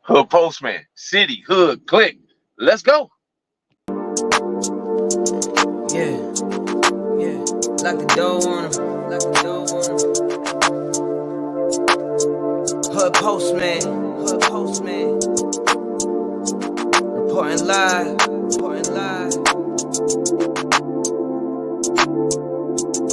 Hood Postman, City, Hood, Click. Let's go. Yeah, yeah. Lock the door on him. Lock the door on him. Hood Postman. Hood Postman. Reporting live. Reporting live.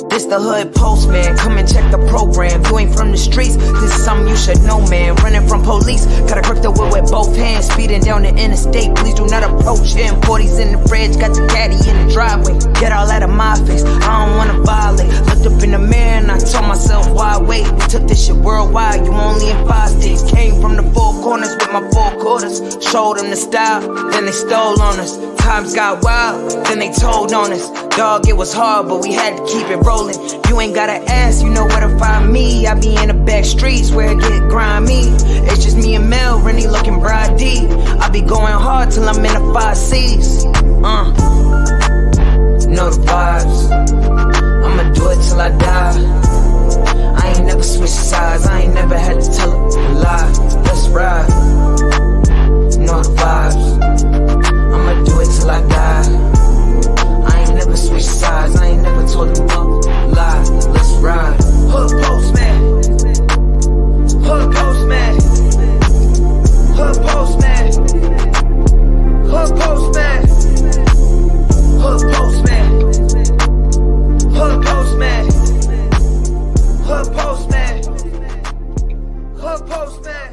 This the Hood Postman, come and check the program. You ain't from the streets, this is something you should know, man. Running from police, gotta grip the wheel with both hands. Speeding down the interstate, please do not approach him. 40s in the fridge, got the caddy in the driveway. Get all out of my face, I don't wanna violate. Looked up in the mirror and I told myself, why wait? We took this shit worldwide, you only in 5 states. Came from the 4 corners with my 4 quarters. Showed them the style, then they stole on us. Times got wild, then they told on us. Dog, it was hard, but we had to keep it rolling. You ain't gotta ask, you know where to find me. I be in the back streets where it get grimy. It's just me and Mel, Rennie looking bride D. I be going hard till I'm in the 5 C's. Know the vibes. I'ma do it till I die. I ain't never switched sides. I ain't never had to tell a lie. Let's ride. Know the vibes. I'ma do it till I die. I ain't never switched sides. I ain't never told them no lie. Let's ride. Hood Postman. Hood Postman. Hood Postman. Hood Postman. Hood Postman. Hood Postman. Hood Postman. Hood Postman.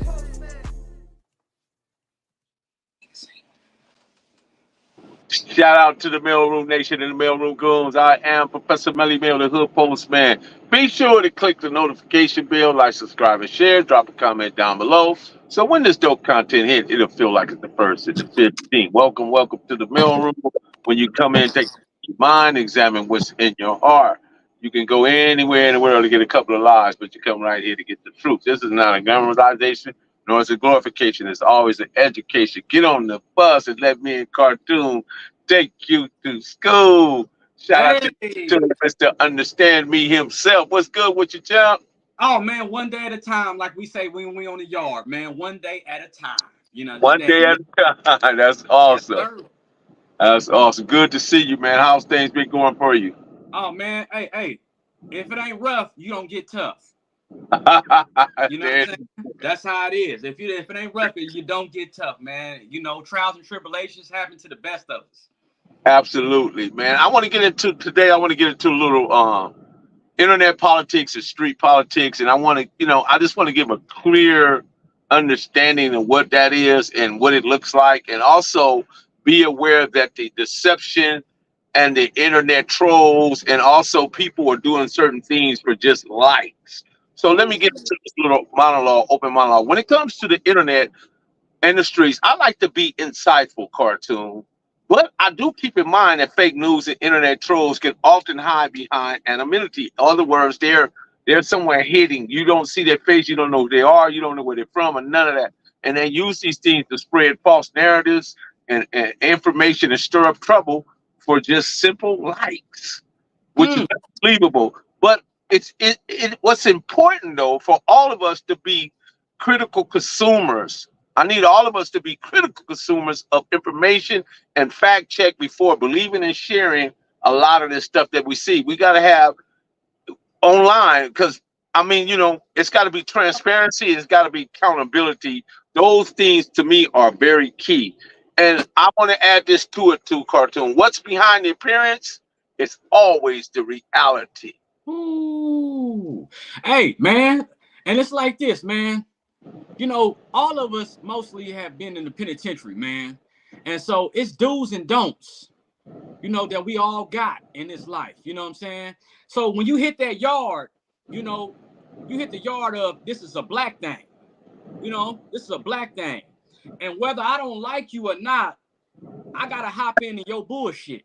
Shout out to the Mailroom Nation and the Mailroom Goons. I am Professor Melly Mail, the Hood Postman. Be sure to click the notification bell, like, subscribe, and share. Drop a comment down below. So when this dope content hits, it'll feel like it's the first and the 15th. Welcome to the Mailroom. When you come in, take your mind, examine what's in your heart. You can go anywhere in the world to get a couple of lies, but you come right here to get the truth. This is not a glamorization, nor is it glorification. It's always an education. Get on the bus and let me and Cartoon take you to school. Shout out to Mr. Understand Me himself. What's good with you, champ? Oh man, one day at a time, like we say when we on the yard, man. One day at a time. You know, one day at a time. That's awesome. Yes, that's awesome. Good to see you, man. How's things been going for you? Oh man, hey, if it ain't rough, you don't get tough. You know what I'm saying? That's how it is. If it ain't rough, you don't get tough, man. You know, trials and tribulations happen to the best of us. Absolutely, man. I want to get into a little internet politics and street politics, and I just want to give a clear understanding of what that is and what it looks like, and also be aware that the deception and the internet trolls and also people are doing certain things for just likes. So let me get into this little open monologue. When it comes to the internet and the streets, I like to be insightful, Cartoon. But I do keep in mind that fake news and internet trolls can often hide behind anonymity. In other words, they're somewhere hidden. You don't see their face. You don't know who they are. You don't know where they're from, and none of that. And they use these things to spread false narratives and information and stir up trouble for just simple likes, which is unbelievable. But what's important, though, for all of us to be critical consumers. I need all of us to be critical consumers of information and fact check before believing and sharing a lot of this stuff that we see. We got to have online because, it's got to be transparency. It's got to be accountability. Those things to me are very key. And I want to add this to it too, Cartoon. What's behind the appearance is always the reality. Ooh. Hey, man. And it's like this, man. You know, all of us mostly have been in the penitentiary, man. And so it's do's and don'ts, that we all got in this life. You know what I'm saying? So when you hit that yard, you hit the yard of this is a black thing. This is a black thing. And whether I don't like you or not, I got to hop into your bullshit.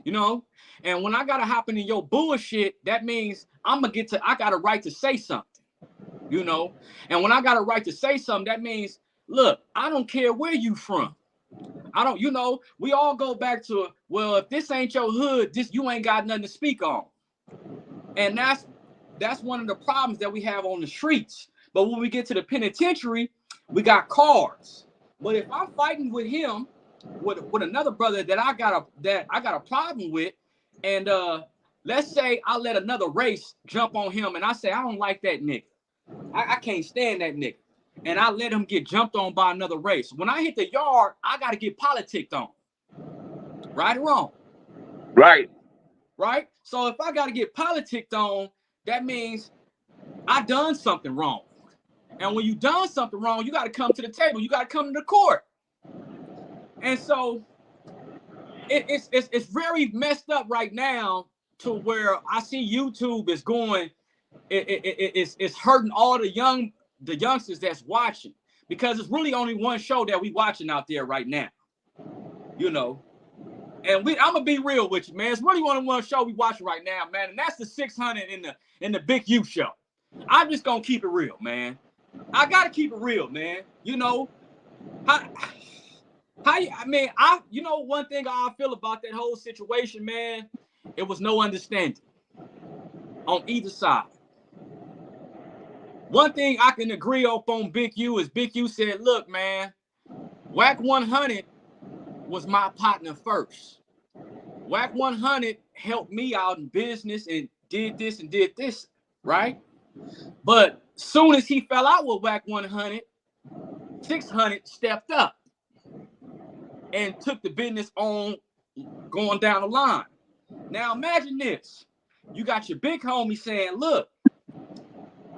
And when I got to hop into your bullshit, that means I got a right to say something. And when I got a right to say something, that means, look, I don't care where you from. We all go back to, well, if this ain't your hood, you ain't got nothing to speak on. And that's one of the problems that we have on the streets. But when we get to the penitentiary, We got cars. But if I'm fighting with him, with another brother that I got a problem with, and let's say I let another race jump on him, and I say I don't like that nigga, I can't stand that nigga, and I let him get jumped on by another race. When I hit the yard, I got to get politicked on, right or wrong? Right. Right. So if I got to get politicked on, that means I done something wrong. And when you done something wrong, you got to come to the table. You got to come to the court. And so it's very messed up right now to where I see YouTube is going. It's hurting all the youngsters that's watching, because it's really only one show that we watching out there right now. You know, and I'm gonna be real with you, man. It's really only one show we watching right now, man, and that's the 600 in the Big U show. I'm just gonna keep it real, man. I gotta keep it real, man. You know, you know, one thing I feel about that whole situation, man, it was no understanding on either side. One thing I can agree on Big U is Big U said, look, man, Whack 100 was my partner first. Whack 100 helped me out in business and did this, right? But soon as he fell out with Whack 100, 600 stepped up and took the business on going down the line. Now imagine this. You got your big homie saying, look,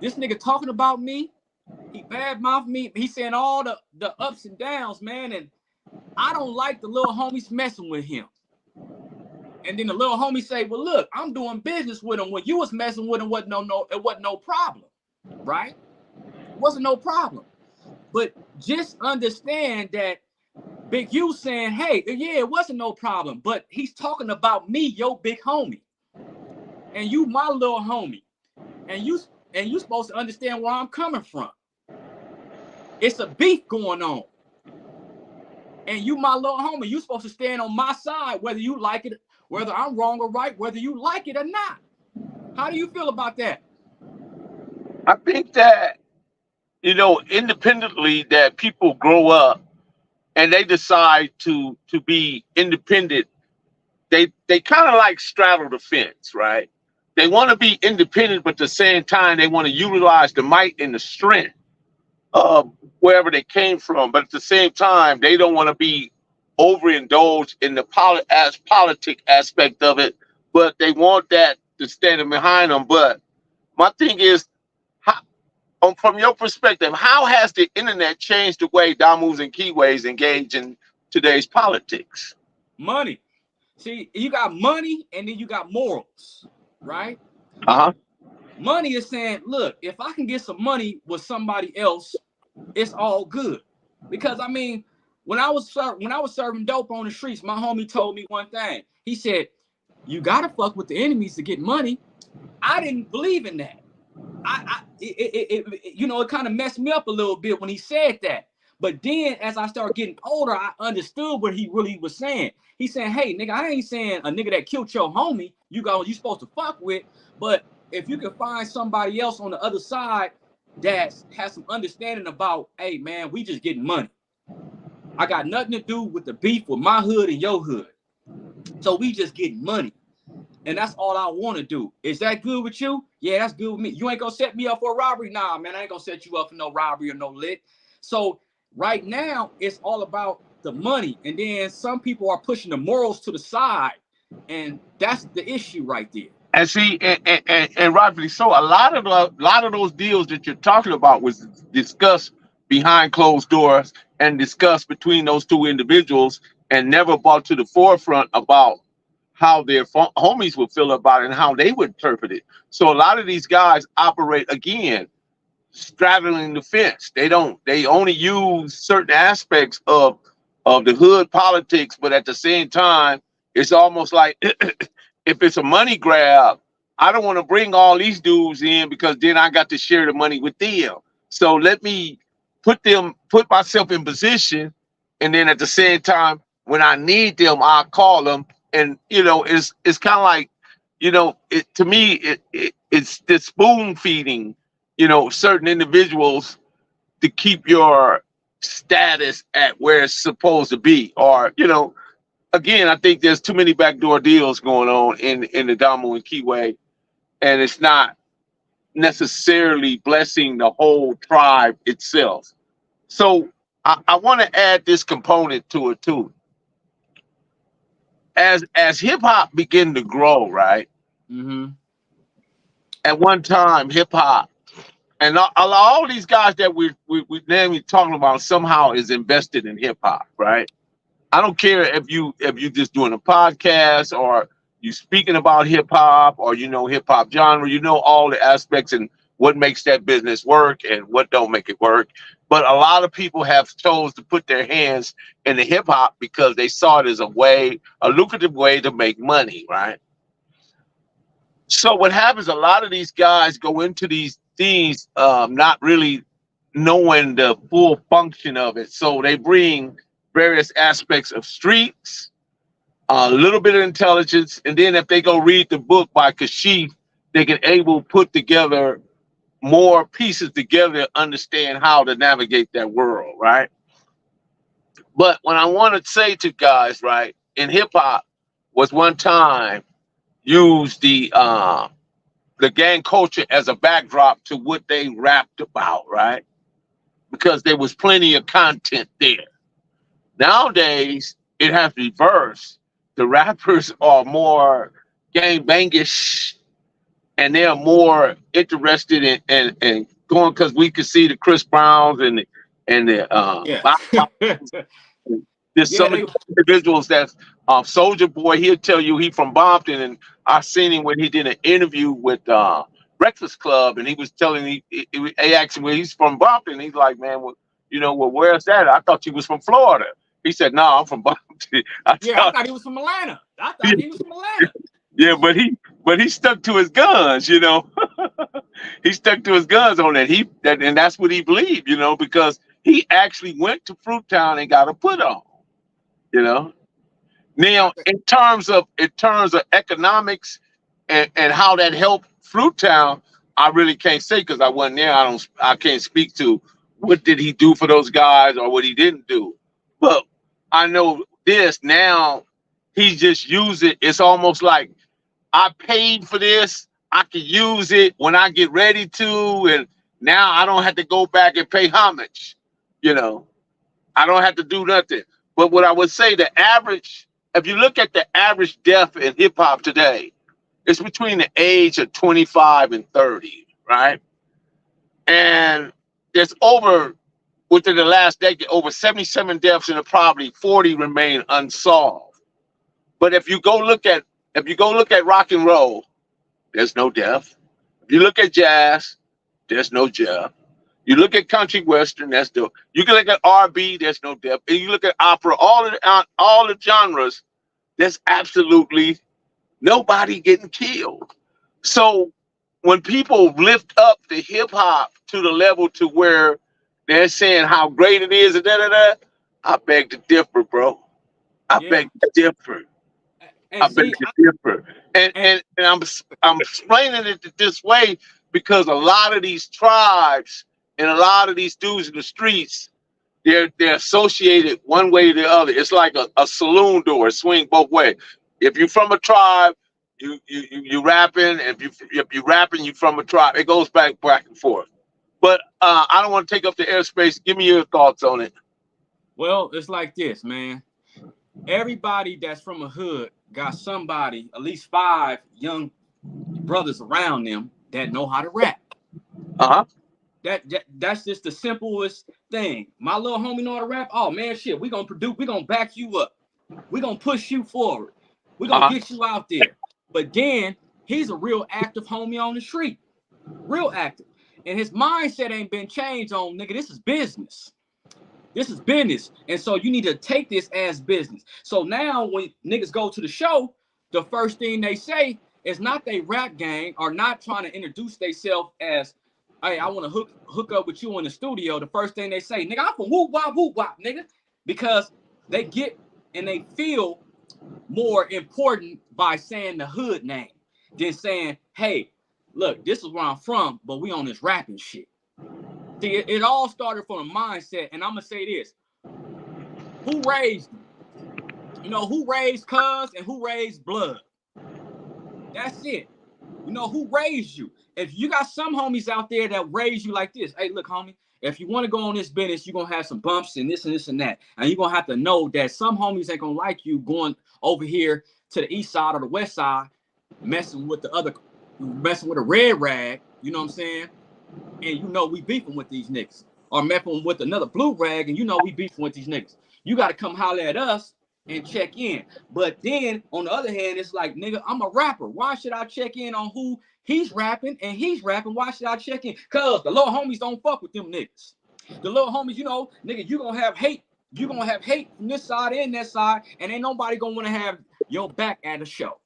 this nigga talking about me, he badmouthed me, he's saying all the ups and downs, man, and I don't like the little homies messing with him. And then the little homie say, well, look, I'm doing business with him. When you was messing with him, it wasn't no problem, right? It wasn't no problem. But just understand that Big U saying, hey, yeah, it wasn't no problem, but he's talking about me, your big homie, and you my little homie, and you supposed to understand where I'm coming from. It's a beef going on, and you my little homie, you supposed to stand on my side, whether you like it, whether I'm wrong or right, whether you like it or not. How do you feel about that? I think that, you know, independently, that people grow up and they decide to be independent. They kind of like straddle the fence, right? They want to be independent, but at the same time, they want to utilize the might and the strength of wherever they came from. But at the same time, they don't want to be overindulged in the politic aspect of it, but they want that to stand behind them. But my thing is, from your perspective, how has the internet changed the way Damus and Keyways engage in today's politics? Money. See, you got money and then you got morals, right? Uh-huh. Money is saying, look, if I can get some money with somebody else, it's all good. Because I mean, when I was serving dope on the streets, my homie told me one thing. He said, you gotta fuck with the enemies to get money. I didn't believe in that. It kind of messed me up a little bit when he said that. But then as I started getting older, I understood what he really was saying. He said, hey, nigga, I ain't saying a nigga that killed your homie, you supposed to fuck with. But if you can find somebody else on the other side that has some understanding about, hey, man, we just getting money. I got nothing to do with the beef with my hood and your hood. So we just getting money. And that's all I want to do. Is that good with you? Yeah, that's good with me. You ain't gonna set me up for a robbery? Nah, man, I ain't gonna set you up for no robbery or no lick. So right now, it's all about the money. And then some people are pushing the morals to the side. And that's the issue right there. And see, and rightfully so, a lot of those deals that you're talking about was discussed behind closed doors and discussed between those two individuals and never brought to the forefront about how their homies would feel about it and how they would interpret it. So a lot of these guys operate, again, straddling the fence. They only use certain aspects of the hood politics, but at the same time, it's almost like if it's a money grab, I don't want to bring all these dudes in because then I got to share the money with them. So let me put myself in position, and then at the same time, when I need them, I'll call them. And it's kind of like, to me, it's the spoon feeding, certain individuals to keep your status at where it's supposed to be. Or, again, I think there's too many backdoor deals going on in the Damo and Kiwi, and it's not necessarily blessing the whole tribe itself. So I want to add this component to it too. As hip hop began to grow, right? Mm-hmm. At one time, hip hop and all these guys that we now we talking about somehow is invested in hip hop, right? I don't care if you just doing a podcast or you speaking about hip hop or hip hop genre, all the aspects and what makes that business work and what don't make it work. But a lot of people have chose to put their hands in the hip hop because they saw it as a lucrative way to make money, right? So what happens, a lot of these guys go into these things not really knowing the full function of it. So they bring various aspects of streets, a little bit of intelligence, and then if they go read the book by Kashif, they can able put together more pieces together to understand how to navigate that world, right? But when I want to say to guys, right, in hip hop was one time used the gang culture as a backdrop to what they rapped about, right? Because there was plenty of content there. Nowadays, it has reversed. The rappers are more gang bangish, and they're more interested in going because we can see the Chris Browns and there's some individuals that Soldier Boy. He'll tell you he from Bompton, and I seen him when he did an interview with Breakfast Club, and he was telling he asked him where he's from Bompton. He's like, man, where's that? I thought you was from Florida. He said, no, I'm from Bompton. I thought he was from Atlanta. I thought he was from Atlanta. Yeah, but he stuck to his guns, He stuck to his guns on that. And that's what he believed, because he actually went to Fruittown and got a put on, Now, in terms of economics and how that helped Fruittown, I really can't say because I wasn't there. I can't speak to what did he do for those guys or what he didn't do. But I know this now. He just used it. It's almost like I paid for this. I can use it when I get ready to, and now I don't have to go back and pay homage. I don't have to do nothing. But what I would say, if you look at the average death in hip hop today, it's between the age of 25 and 30, right? And there's within the last decade, over 77 deaths, and probably 40 remain unsolved. But if you go look at rock and roll, there's no death. If you look at jazz, there's no death. You look at country western, that's no. You can look at R&B, there's no death. And you look at opera, all the genres, there's absolutely nobody getting killed. So when people lift up the hip hop to the level to where they're saying how great it is, and I beg to differ, bro. I beg to differ. And I'm explaining it this way because a lot of these tribes and a lot of these dudes in the streets, they're associated one way or the other. It's like a saloon door, swing both ways. If you're from a tribe, you rapping. If you rapping, you from a tribe. It goes back and forth. But I don't want to take up the airspace. Give me your thoughts on it. Well, it's like this, man. Everybody that's from a hood got somebody, at least 5 young brothers around them that know how to rap. That's just the simplest thing. My little homie know how to rap. Oh man, shit, we gonna back you up. We gonna push you forward. We gonna get you out there. But then he's a real active homie on the street. Real active. And his mindset ain't been changed on, nigga, this is business. This is business. And so you need to take this as business. So now when niggas go to the show, the first thing they say is not they rap gang or not trying to introduce themselves as, hey, I want to hook up with you in the studio. The first thing they say, nigga, I'm from whoop wop, nigga. Because they get and they feel more important by saying the hood name than saying, hey, look, this is where I'm from, but we on this rapping shit. See, it all started from a mindset, and I'm gonna say this: who raised you? You know, who raised cuz and who raised blood? That's it. You know, who raised you? If you got some homies out there that raised you like this, hey, look, homie, if you want to go on this business, you're going to have some bumps and this and that. And you're going to have to know that some homies ain't going to like you going over here to the east side or the west side, messing with a red rag, you know what I'm saying? And you know we beefing with these niggas. Or messing with another blue rag, and you know we beefing with these niggas. You got to come holler at us and check in. But then on the other hand, it's like, nigga, I'm a rapper. Why should I check in on who he's rapping and he's rapping? Why should I check in? Cause the little homies don't fuck with them niggas. The little homies, you know, nigga, you gonna have hate. You gonna have hate from this side and that side, and ain't nobody gonna want to have your back at a show.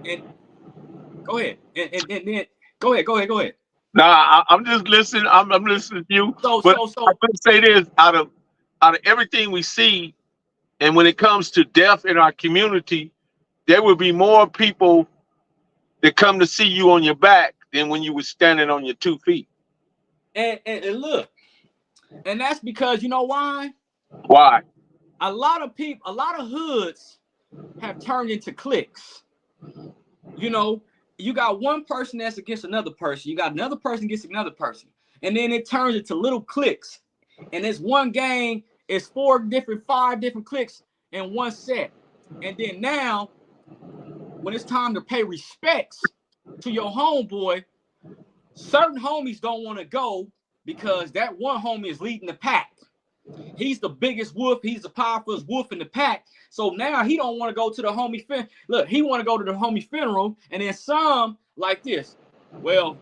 And go ahead. And then go ahead. Nah, I'm just listening. I'm listening to you. So I'm gonna say this: out of everything we see, and when it comes to death in our community, there will be more people that come to see you on your back than when you were standing on your 2 feet. And look, and that's because you know why? Why? A lot of hoods have turned into cliques. You know, you got one person that's against another person. You got another person against another person. And then it turns into little cliques. And this one gang is 5 different cliques in one set. And then now, when it's time to pay respects to your homeboy, certain homies don't want to go because that one homie is leading the pack. He's the biggest wolf. He's the powerful wolf in the pack. So now he don't want to go to the homie look, he want to go to the homie funeral. And then some like this. Well,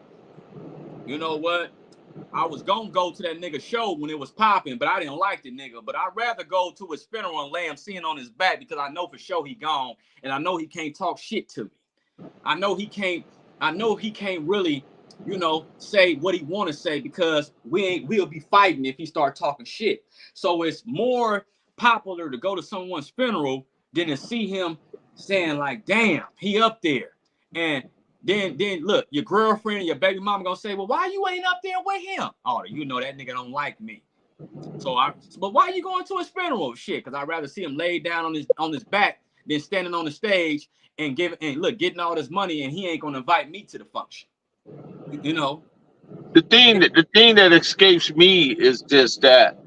you know what? I was gonna go to that nigga show when it was popping, but I didn't like the nigga. But I'd rather go to his funeral and lay him sitting on his back because I know for sure he gone, and I know he can't talk shit to me. I know he can't really, you know, say what he want to say because we'll be fighting if he start talking shit. So it's more popular to go to someone's funeral than to see him saying like, damn, he up there. And then look, your girlfriend and your baby mama gonna say, well, why you ain't up there with him? Oh, you know that nigga don't like me. But why you going to his funeral? Shit, because I'd rather see him laid down on his back than standing on the stage and getting all this money, and he ain't gonna invite me to the function. You know, the thing that escapes me is just that,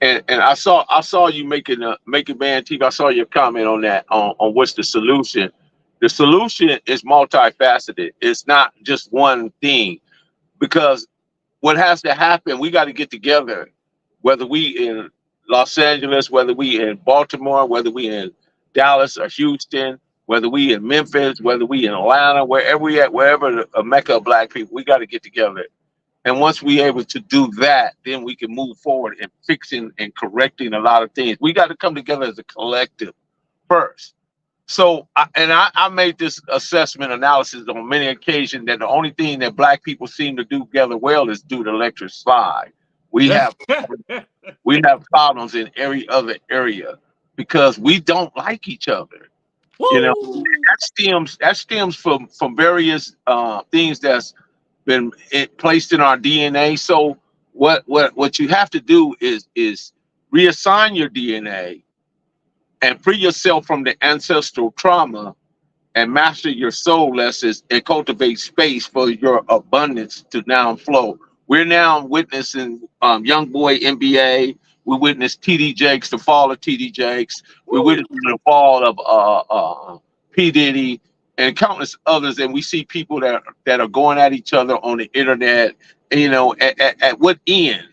and I saw you making Band TV. I saw your comment on that on what's the solution. The solution is multifaceted. It's not just one thing, because what has to happen, we got to get together, whether we in Los Angeles, whether we in Baltimore, whether we in Dallas or Houston, whether we in Memphis, whether we in Atlanta, wherever we at, wherever a mecca of black people, we got to get together. And once we're able to do that, then we can move forward in fixing and correcting a lot of things. We got to come together as a collective first. So, I made this assessment analysis on many occasions that the only thing that black people seem to do together well is do the electric slide. We have problems in every other area because we don't like each other. Woo! You know, that stems from various things that's been placed in our DNA. So what you have to do is reassign your DNA and free yourself from the ancestral trauma and master your soul lessons and cultivate space for your abundance to now flow. We're now witnessing Young Boy NBA. We witnessed TD Jakes, the fall of TD Jakes. We witnessed the fall of P. Diddy and countless others. And we see people that are going at each other on the internet. And, you know, at what end?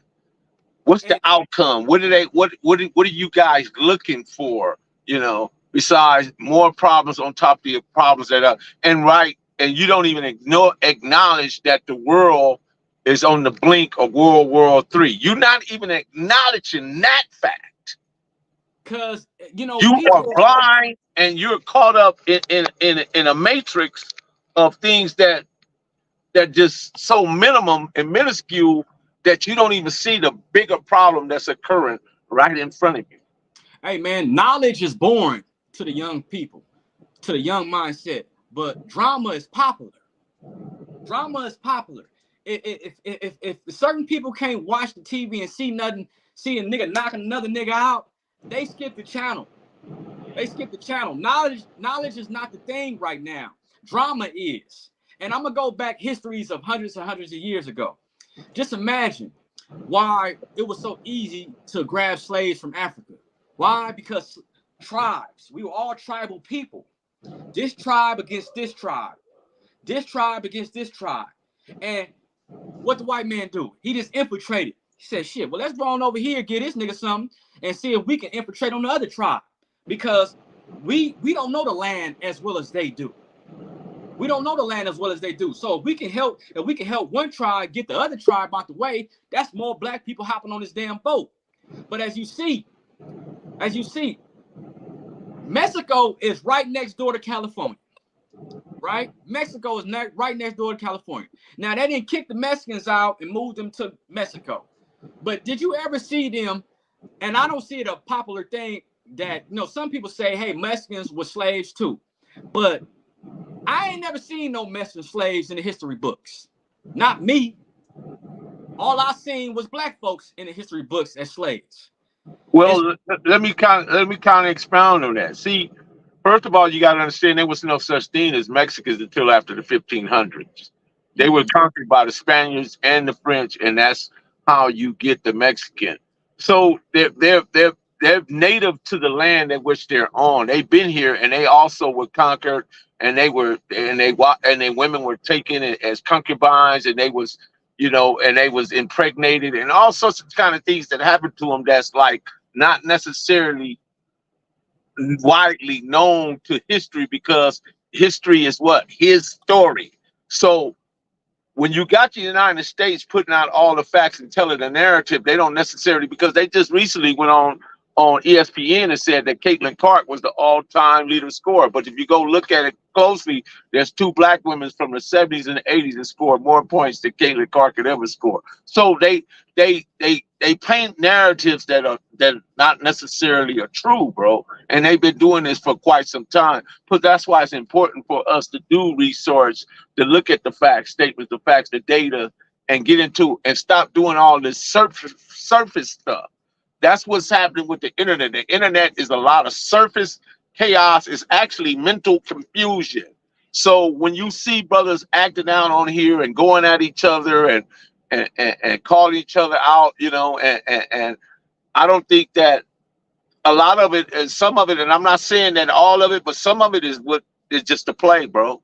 What's the outcome? What are you guys looking for? You know, besides more problems on top of the problems that are and you don't even acknowledge that the world is on the blink of World War III. You're not even acknowledging that fact. Because you know you are blind and you're caught up in a matrix of things that just so minimum and minuscule that you don't even see the bigger problem that's occurring right in front of you. Hey man, knowledge is boring to the young people, to the young mindset, but drama is popular. Drama is popular. if certain people can't watch the TV and see nothing, see a nigga knocking another nigga out, they skip the channel. They skip the channel. Knowledge is not the thing right now. Drama is. And I'm gonna go back histories of hundreds and hundreds of years ago. Just imagine why it was so easy to grab slaves from Africa. Why? Because tribes. We were all tribal people. This tribe against this tribe. This tribe against this tribe. And what the white man do? He just infiltrated. He said, shit, well, let's go on over here, get this nigga something, and see if we can infiltrate on the other tribe. Because we don't know the land as well as they do. We don't know the land as well as they do. So if we can help one tribe get the other tribe out the way, that's more black people hopping on this damn boat. But as you see, Mexico is right next door to California. Right? Mexico is right next door to California. Now, they didn't kick the Mexicans out and move them to Mexico. But did you ever see them? And I don't see it a popular thing that, you know, some people say, hey, Mexicans were slaves too. But I ain't never seen no Mexican slaves in the history books. Not me. All I seen was black folks in the history books as slaves. Well, let me kind of expound on that. See, first of all, you got to understand there was no such thing as Mexicans until after the 1500s. They were conquered by the Spaniards and the French, and that's how you get the Mexican. So they're native to the land at which they're on. They've been here, and they also were conquered, and their women were taken as concubines, and they was, you know, and they was impregnated, and all sorts of kind of things that happened to them that's like not necessarily widely known to history, because history is what? His story. So when you got the United States putting out all the facts and telling the narrative, they don't necessarily, because they just recently went on ESPN and said that Caitlin Clark was the all-time leader scorer. But if you go look at it closely, there's two black women from the 70s and the 80s that scored more points than Caitlin Clark could ever score. So they paint narratives that are not necessarily are true, bro. And they've been doing this for quite some time. But that's why it's important for us to do research, to look at the facts, statements, the facts, the data, and get into and stop doing all this surface stuff. That's what's happening with the internet. The internet is a lot of surface chaos. It's actually mental confusion. So when you see brothers acting out on here and going at each other and calling each other out, you know, and I don't think that a lot of it, and some of it, and I'm not saying that all of it, but some of it is what is just a play, bro.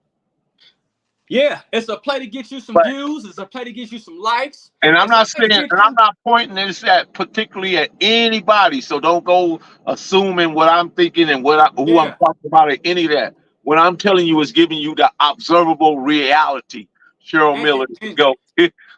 Yeah, it's a play to get you some views. It's a play to get you some likes. And I'm not saying, and I'm not pointing this at particularly at anybody. So don't go assuming what I'm thinking and who I'm talking about or any of that. What I'm telling you is giving you the observable reality. Cheryl Miller, go.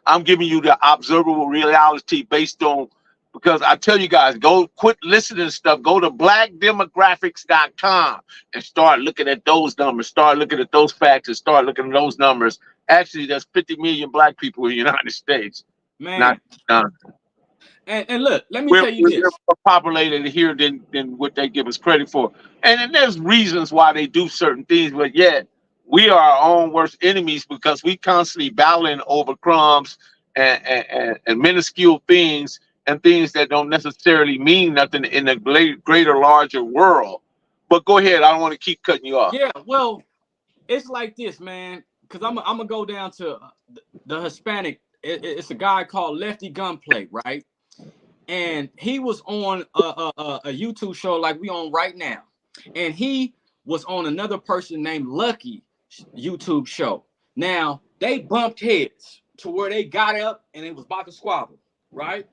I'm giving you the observable reality based on, because I tell you guys, go quit listening to stuff. Go to blackdemographics.com and start looking at those numbers. Start looking at those facts and start looking at those numbers. Actually, there's 50 million black people in the United States. Man. And look, let me tell you this. We're more populated here than what they give us credit for. And then there's reasons why they do certain things, but yet we are our own worst enemies because we constantly battling over crumbs and minuscule things and things that don't necessarily mean nothing in the greater, larger world. But go ahead. I don't want to keep cutting you off. Yeah, well, it's like this, man, because I'm going to go down to the Hispanic. It's a guy called Lefty Gunplay, right? And he was on a YouTube show like we on right now. And he was on another person named Lucky YouTube show. Now, they bumped heads to where they got up and it was about to squabble, right?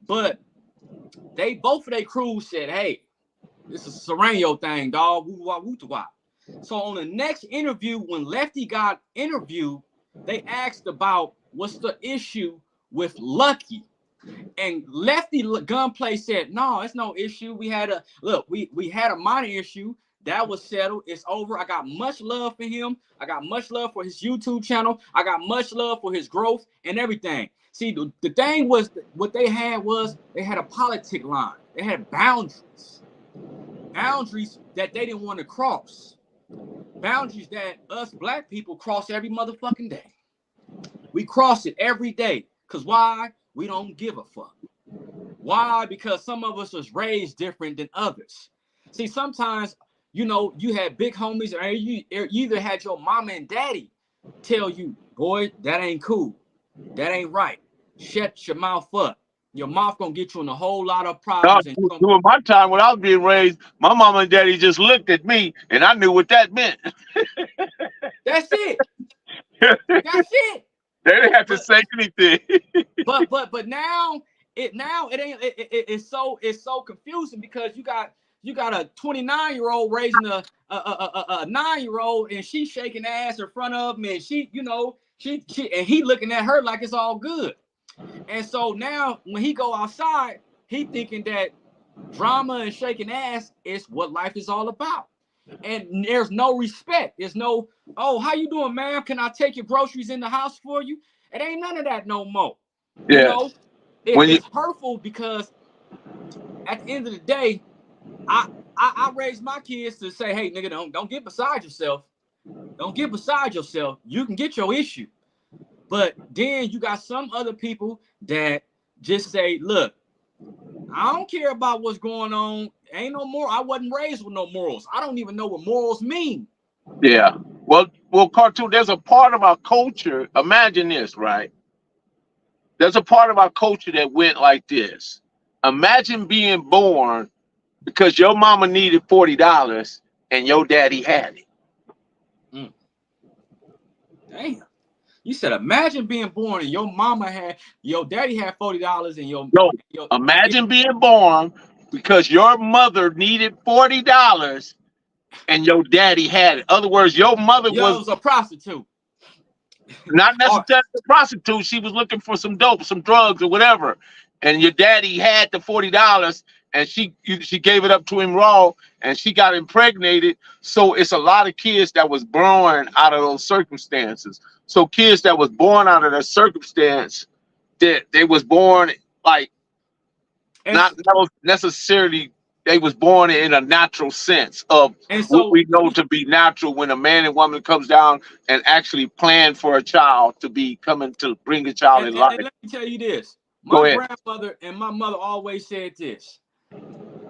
But they both of their crews said, hey, this is a Sereno thing, dog. So on the next interview, when Lefty got interviewed, they asked about what's the issue with Lucky. And Lefty Gunplay said, no, it's no issue. We had a minor issue. That was settled. It's over. I got much love for him. I got much love for his YouTube channel. I got much love for his growth and everything. See, the thing was, what they had a politic line. They had boundaries that they didn't want to cross. Boundaries that us black people cross every motherfucking day. We cross it every day. Because why? We don't give a fuck. Why? Because some of us was raised different than others. See, sometimes, you know, you had big homies, or you either had your mama and daddy tell you, boy, that ain't cool. That ain't right. Shut your mouth up. Your mouth gonna get you in a whole lot of No, problems. And during my time when I was being raised, my mama and daddy just looked at me, and I knew what that meant. that's it. They That's it. didn't have to But say anything. but now it ain't it's so confusing because you got a 29-year-old raising a 9-year-old, and she's shaking ass in front of him, and she and he looking at her like it's all good. And so now when he go outside, he thinking that drama and shaking ass is what life is all about. And there's no respect. There's no, oh, how you doing, ma'am? Can I take your groceries in the house for you? It ain't none of that no more. You know, it's hurtful because at the end of the day, I raised my kids to say, hey, nigga, don't get beside yourself. Don't get beside yourself. You can get your issue. But then you got some other people that just say, look, I don't care about what's going on. Ain't no more. I wasn't raised with no morals. I don't even know what morals mean. Yeah. Well, Cartoon, there's a part of our culture. Imagine this, right? There's a part of our culture that went like this. Imagine being born because your mama needed $40 and your daddy had it. Mm. Damn. You said, imagine being born and your daddy had $40 and your imagine being born because your mother needed $40 and your daddy had it. In other words, your mother was a prostitute. Not necessarily a prostitute. She was looking for some dope, some drugs, or whatever. And your daddy had the $40, and she gave it up to him raw, and she got impregnated. So it's a lot of kids that was born out of those circumstances. So kids that was born out of that circumstance, that they was born like not necessarily. They was born in a natural sense of what we know to be natural when a man and woman comes down and actually plan for a child to be coming to bring a child in life. And let me tell you this. My grandmother and my mother always said this.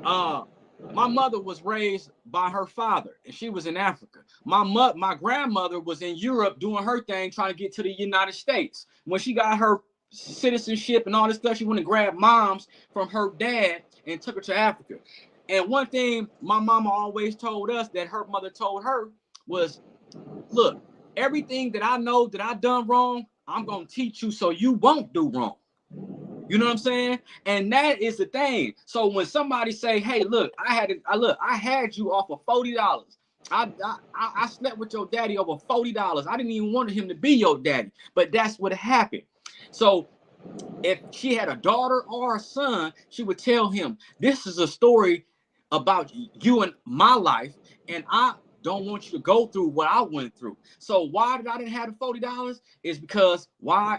My mother was raised by her father, and she was in Africa. My grandmother was in Europe doing her thing, trying to get to the United States. When she got her citizenship and all this stuff, she went and grabbed moms from her dad and took her to Africa. And one thing my mama always told us that her mother told her was, look, everything that I know that I done wrong, I'm going to teach you so you won't do wrong. You know what I'm saying? And that is the thing. So when somebody say, hey, look, I had you off of $40. I slept with your daddy over $40. I didn't even want him to be your daddy, but that's what happened. So if she had a daughter or a son, she would tell him, this is a story about you and my life, and I don't want you to go through what I went through. So why did I didn't have the $40? Is because I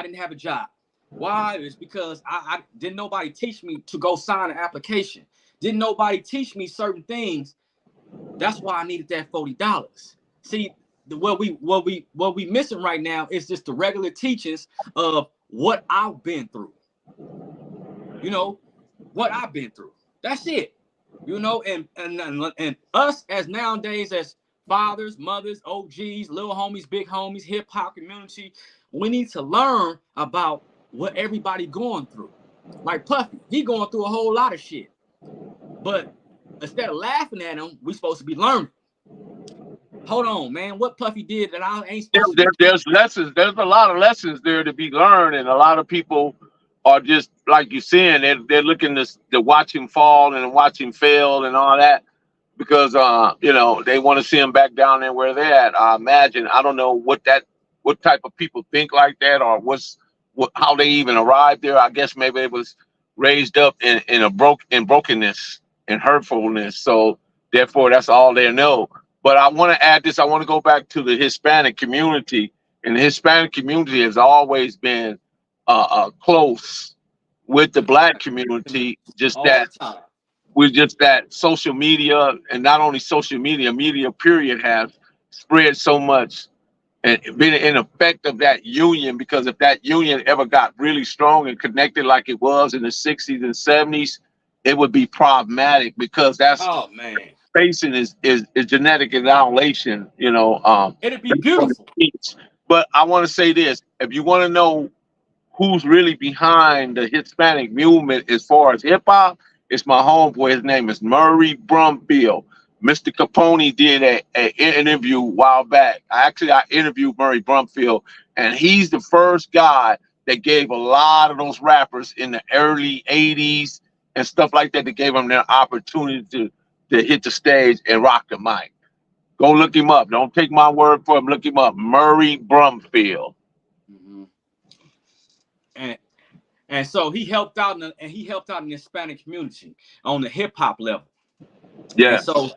didn't have a job. Why? It's because I didn't nobody teach me to go sign an application. Didn't nobody teach me certain things. That's why I needed that $40. See, what we missing right now is just the regular teachings of what I've been through. You know, what I've been through. That's it. You know, and us as nowadays as fathers, mothers, OGs, little homies, big homies, hip hop community, we need to learn about what everybody going through. Like Puffy, he going through a whole lot of shit. But instead of laughing at him, we supposed to be learning. Hold on, man. What Puffy did that I ain't supposed to. There's lessons. There's a lot of lessons there to be learned, and a lot of people are just like you're saying. They're looking to watch him fall and watch him fail and all that because you know, they want to see him back down there where they're at. I imagine. I don't know what type of people think like that, or how they even arrived there. I guess maybe it was raised up in brokenness and hurtfulness. So therefore, that's all they know. But I want to add this. I want to go back to the Hispanic community, and the Hispanic community has always been close with the Black community. Just that social media, and not only social media, media period, has spread so much and been in effect of that union, because if that union ever got really strong and connected like it was in the 60s and 70s, it would be problematic, because that's Oh man, facing is genetic annihilation, it'd be beautiful. But I want to say this: if you want to know who's really behind the Hispanic movement as far as hip hop, it's my homeboy. His name is Murray Brumfield. Mr. Capone did an interview a while back. I interviewed Murray Brumfield, and he's the first guy that gave a lot of those rappers in the early 80s and stuff like that, that gave them their opportunity to hit the stage and rock the mic. Go look him up. Don't take my word for him. Look him up. Murray Brumfield. Mm-hmm. And so he helped out in the Hispanic community on the hip hop level. Yeah. And so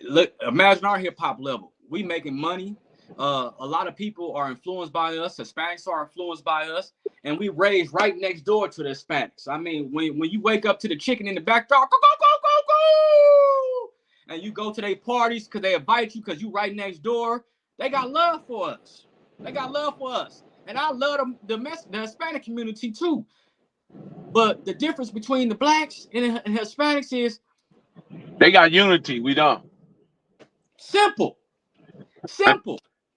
look, imagine our hip hop level. We making money. A lot of people are influenced by us. Hispanics are influenced by us, and we raised right next door to the Hispanics. I mean, when you wake up to the chicken in the back door, go go go go go, and you go to their parties because they invite you because you right next door, they got love for us. They got love for us, and I love the Hispanic community too. But the difference between the blacks and Hispanics is they got unity. We don't. Simple.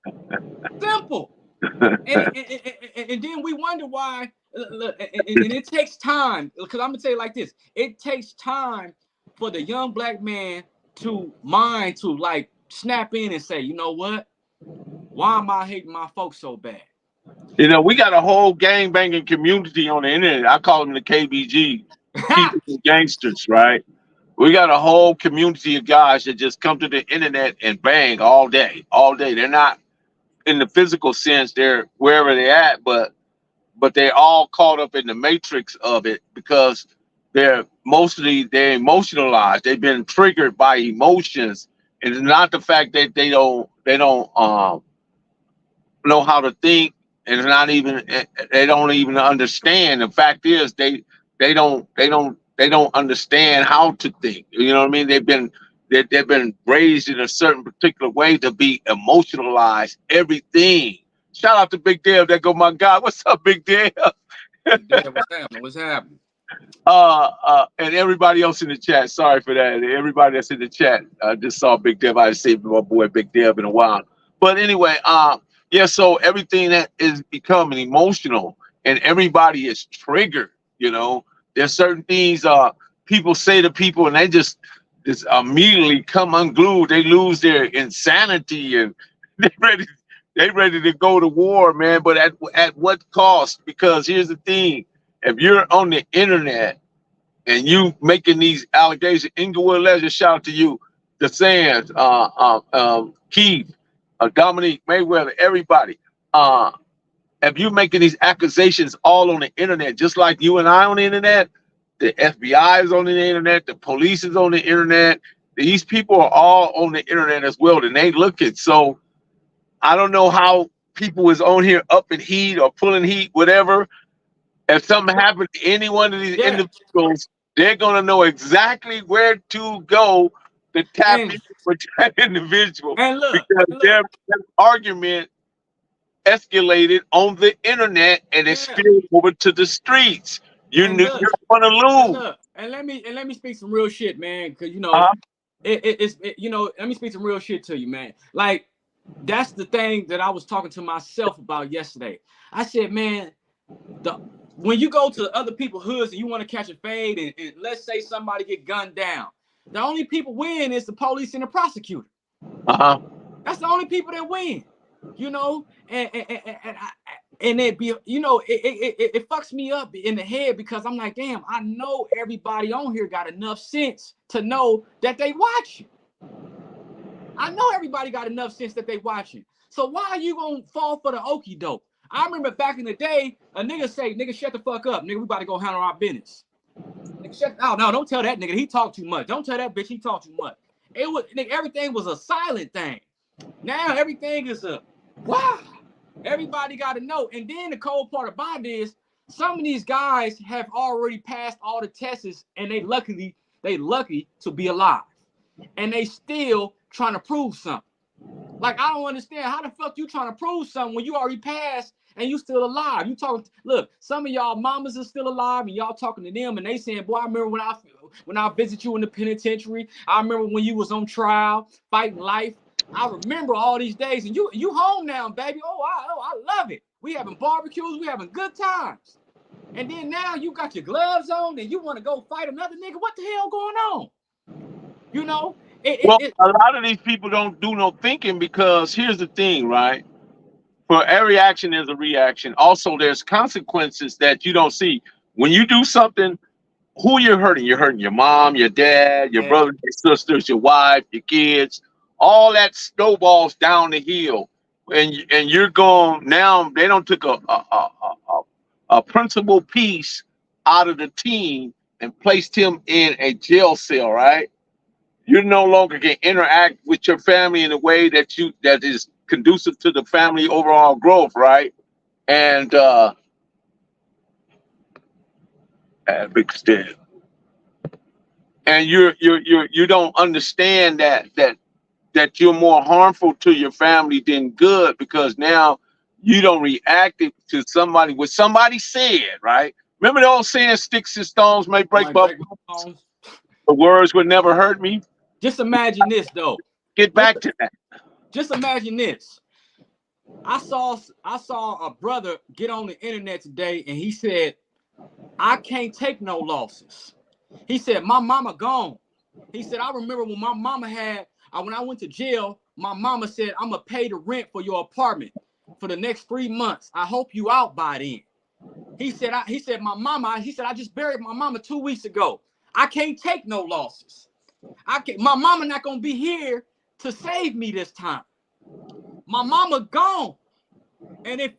And then we wonder why, and it takes time, because I'm gonna tell you like this: it takes time for the young black man to like snap in and say, you know what? Why am I hating my folks so bad? We got a whole gang banging community on the internet. I call them the KBG, keeping gangsters, right? We got a whole community of guys that just come to the internet and bang all day, all day. They're not in the physical sense, they're wherever they're at, but they're all caught up in the matrix of it, because they're emotionalized. They've been triggered by emotions, and it's not the fact that they don't know how to think, and it's not even, they don't even understand. The fact is they don't understand how to think. You know what I mean? They've been raised in a certain particular way to be emotionalized. Everything. Shout out to Big Dev. There go my guy. What's up, Big Dev? What's happening? And everybody else in the chat. Sorry for that. Everybody that's in the chat. I just saw Big Dev. I saved my boy Big Dev in a while. But anyway, yeah. So everything that is becoming emotional, and everybody is triggered. There's certain things people say to people, and they just immediately come unglued. They lose their insanity, and they ready to go to war, man. But at what cost? Because here's the thing: if you're on the internet and you making these allegations, Inglewood Legend, shout out to you, the Sands, Keith, Dominique Mayweather, everybody. If you're making these accusations all on the internet, just like you and I on the internet, the FBI is on the internet, the police is on the internet. These people are all on the internet as well, and they look at. So I don't know how people is on here up in heat or pulling heat, whatever. If something happened to any one of these individuals, they're gonna know exactly where to go to tap in with that individual. And look, because their argument escalated on the internet, and it spilled over to the streets. You knew you're gonna lose. And let me speak some real shit, man, because let me speak some real shit to you, man. Like, that's the thing that I was talking to myself about yesterday. I said, man, when you go to other people's hoods and you want to catch a fade, and let's say somebody get gunned down, the only people win is the police and the prosecutor. That's the only people that win. And it be, it fucks me up in the head, because I'm like, damn, I know everybody on here got enough sense to know that they watching. I know everybody got enough sense that they watching. So why are you gonna fall for the okie doke? I remember back in the day, a nigga say, nigga, shut the fuck up, nigga, we about to go handle our business. Nigga, no, don't tell that nigga, he talk too much. Don't tell that bitch, he talk too much. It was, nigga, everything was a silent thing. Now everything is a wow. Everybody got to know. And then the cold part about it is, some of these guys have already passed all the tests, and they lucky to be alive, and they still trying to prove something. Like, I don't understand how the fuck you trying to prove something when you already passed and you still alive. You talking, look, some of y'all mamas are still alive and y'all talking to them and they saying, boy, I remember when I visit you in the penitentiary. I remember when you was on trial fighting life. I remember all these days, and you home now, baby. Oh, I love it. We having barbecues, we having good times. And then now you got your gloves on and you want to go fight another nigga. What the hell going on? You know? A lot of these people don't do no thinking, because here's the thing, right? For every action, there's a reaction. Also, there's consequences that you don't see. When you do something, who you're hurting? You're hurting your mom, your dad, your brothers, your sisters, your wife, your kids. All that snowballs down the hill, and you're going now. They don't took a principal piece out of the team and placed him in a jail cell, right? You no longer can interact with your family in a way that is conducive to the family overall growth, right? And big step. And you don't understand that you're more harmful to your family than good, because now you don't react to somebody what somebody said, right? Remember the old saying, sticks and stones may break bones. The words would never hurt me. Just imagine this, though. Get back to that. Just imagine this. I saw a brother get on the internet today, and he said, I can't take no losses. He said, my mama gone. He said, I remember when my mama had, when I went to jail, my mama said, I'm going to pay the rent for your apartment for the next 3 months. I hope you out by then. He said, I just buried my mama 2 weeks ago. I can't take no losses. My mama not going to be here to save me this time. My mama gone. And it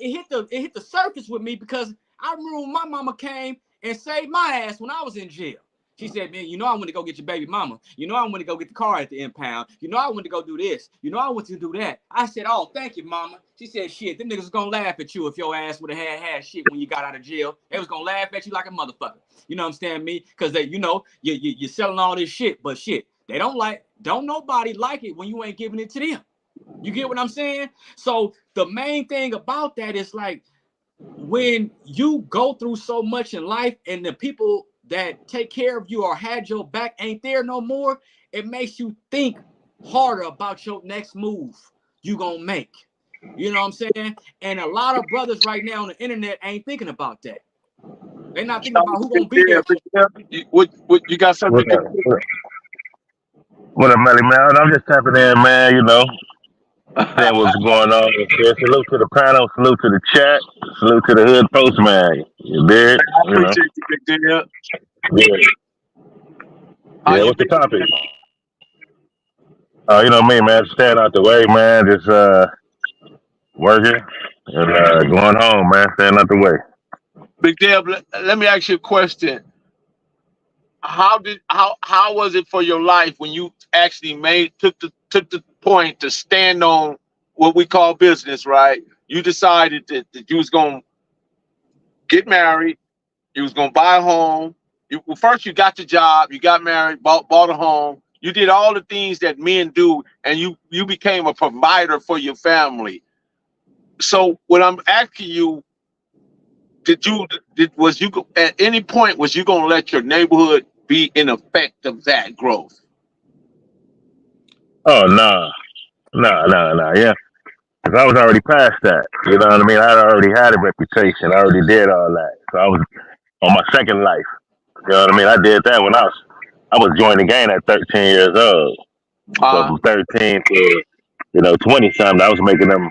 hit the surface with me, because I remember when my mama came and saved my ass when I was in jail. She said, man, you know I went to go get your baby mama. You know I went to go get the car at the impound. You know I went to go do this. You know I went to do that. I said, oh, thank you, mama. She said, shit, them niggas was going to laugh at you if your ass would have had shit when you got out of jail. They was going to laugh at you like a motherfucker. You know what I'm saying, me? Because they, you know, you're selling all this shit, but shit, don't nobody like it when you ain't giving it to them. You get what I'm saying? So the main thing about that is, like, when you go through so much in life and the people that take care of you or had your back ain't there no more, it makes you think harder about your next move you gonna make. You know what I'm saying? And a lot of brothers right now on the internet ain't thinking about that. They're not thinking about who gonna be there. What you got something? What up, Melly, man? I'm just tapping in, man, you know, saying what's going on. Salute to the panel, salute to the chat, salute to the Dahoodpostman. You did? I appreciate you, Big Deal. Yeah, what's the topic? You know me, man, staying out the way, man, just working and going home, man, staying out the way. Big Deal, let me ask you a question. How was it for your life when you actually took the point to stand on what we call business, right? You decided that you was gonna get married, you was gonna buy a home. First you got the job, you got married, bought a home, you did all the things that men do, and you became a provider for your family. So what I'm asking you, was you at any point was you gonna let your neighborhood be in effect of that growth? Oh, nah, yeah. Because I was already past that. You know what I mean? I already had a reputation. I already did all that. So I was on my second life. You know what I mean? I did that when I was joining the game at 13 years old. So from 13 to 20 something, I was making them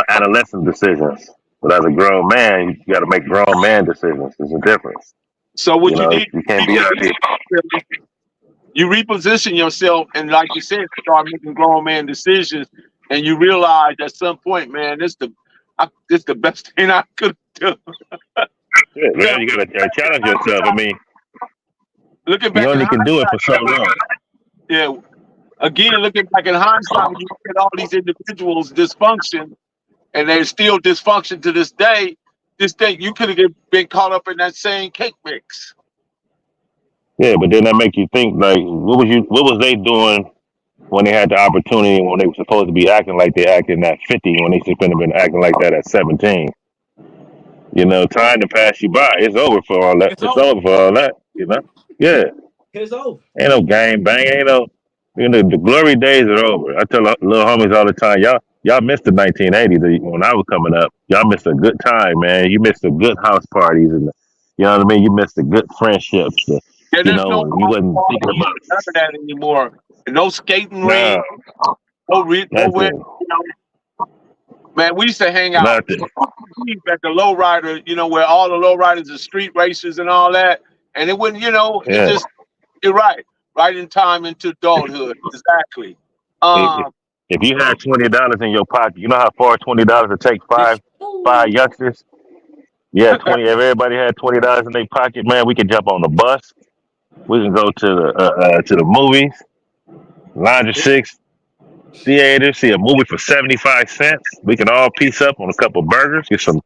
adolescent decisions. But as a grown man, you got to make grown man decisions. There's a difference. So what you did, you can't be out here. You reposition yourself, and like you said, start making grown man decisions, and you realize at some point, man, this the best thing I could do. Yeah, man, you gotta challenge yourself. I mean, looking back, you only can do it for so long. Yeah. Again, looking back in hindsight, when you look at all these individuals dysfunction, and they're still dysfunction to this day. This thing, you could have been caught up in that same cake mix. Yeah, but then that make you think, like, what was they doing when they had the opportunity, when they were supposed to be acting like they acting at 50, when they should have been acting like that at 17. You know, time to pass you by. It's over for all that. It's It's over. over for all that. You know. Yeah. It's over. Ain't no gang bang. Ain't no. You know, the glory days are over. I tell little homies all the time, y'all missed the 1980s when I was coming up. Y'all missed a good time, man. You missed the good house parties and you know what I mean. You missed the good friendships. Yeah, You there's know, no and you wasn't thinking parties, about none of that anymore. And no skating ring, no nowhere. nothing, You know, man, we used to hang out nothing. at the lowrider, where all the lowriders are street racers and all that. And it wouldn't, it Yeah. just, you're right in time into adulthood. Exactly. If, Um, if you had $20 in your pocket, you know how far $20 would take It's, five youngsters. Yeah, 20. If everybody had $20 in their pocket, man, we could jump on the bus. We can go to the movies, Lounge it, Six Theater, see a movie for 75 cents. We can all piece up on a couple burgers, get some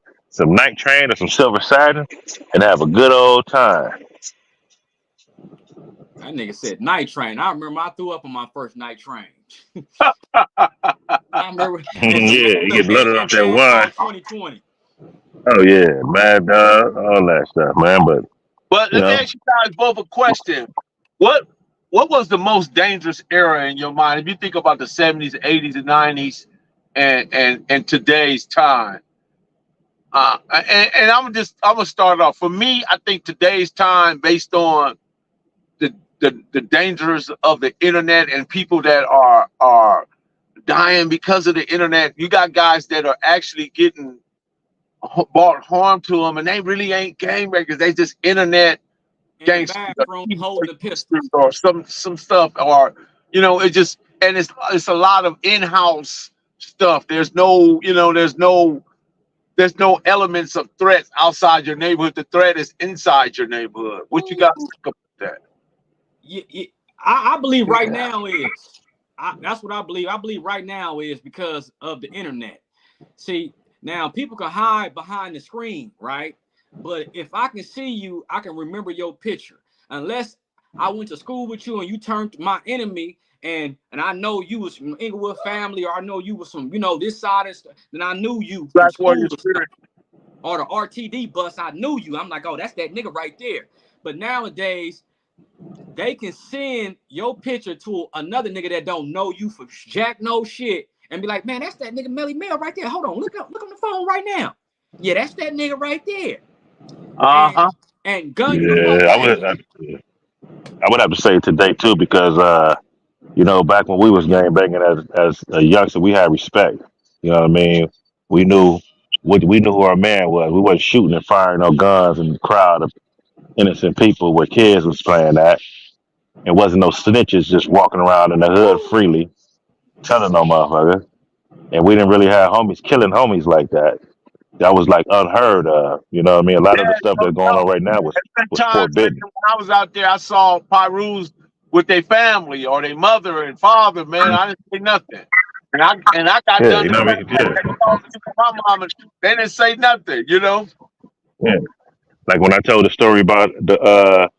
night train or some silver satin, and have a good old time. that nigga said night train. I remember I threw up on my first night train. I remember, and some Yeah, you the get loaded Michigan off that band wine. called 2020. Oh yeah, Mad Dog, all that stuff, man. But but you let me know, ask you guys both a question. What what was the most dangerous era in your mind? If you think about the 70s, 80s, and 90s and today's time. And I'm gonna start off. For me, I think today's time, based on the dangers of the internet and people that are dying because of the internet. You got guys that are actually getting brought harm to them, and they really ain't gangbangers. They just internet In the gangsters or bathroom keyboard holding a pistol. gangsters or some stuff, or it just, and it's a lot of in-house stuff. There's no elements of threats outside your neighborhood. The threat is inside your neighborhood. What you guys think about that? Yeah, yeah, I believe right now is that's what I believe. I believe right now is because of the internet. See, now people can hide behind the screen, right? But if I can see you, I can remember your picture. Unless I went to school with you and you turned my enemy, and I know you was from Inglewood family, or I know you was from this side of stuff, then I knew you from Black school Warrior or stuff, Spirit. or the RTD bus. I knew you. I'm like, oh, that's that nigga right there. But nowadays, they can send your picture to another nigga that don't know you for jack no shit and be like, man, that's that nigga Melly Mel right there. Hold on, look on the phone right now. Yeah, that's that nigga right there. And Uh-huh. gun you the fuck yeah, down. I would have to say today too because back when we was gang banging as a youngster, we had respect. You know what I mean? We knew we knew who our man was. We wasn't shooting and firing no guns in the crowd of innocent people where kids was playing at. It wasn't no snitches just walking around in the hood freely, telling no motherfucker. And we didn't really have homies killing homies like that. That was like unheard of. You know what I mean? A lot Yeah, of the stuff that's going on right now was that was time, man, forbidden. when I was out there, I saw Pyrus with their family or their mother and father, man. I didn't say nothing. And I got Yeah, done you know what I mean? Yeah, my mom, and they didn't say nothing. yeah. Like when I told the story about the